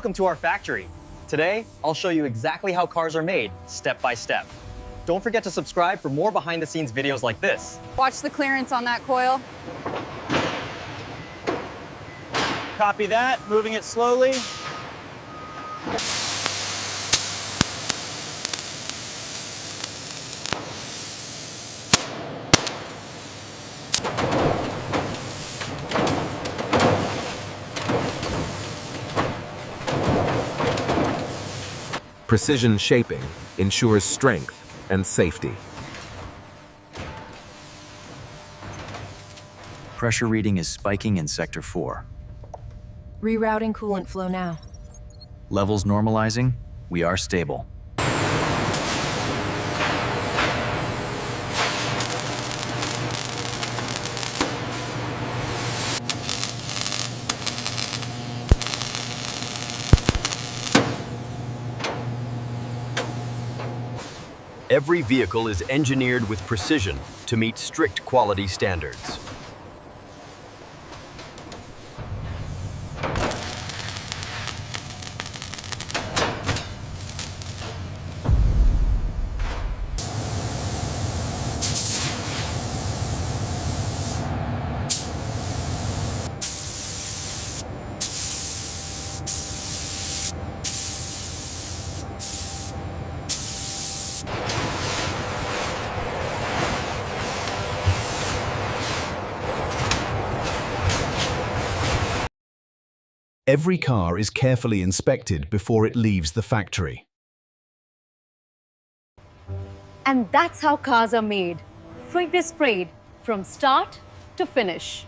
Welcome to our factory. Today, I'll show you exactly how cars are made, step by step. Don't forget to subscribe for more behind-the-scenes videos like this. Watch the clearance on that coil. Copy that, moving it slowly. Precision shaping ensures strength and safety. Pressure reading is spiking in Sector 4. Rerouting coolant flow now. Levels normalizing. We are stable. Every vehicle is engineered with precision to meet strict quality standards. Every car is carefully inspected before it leaves the factory. And that's how cars are made. Freight is sprayed from start to finish.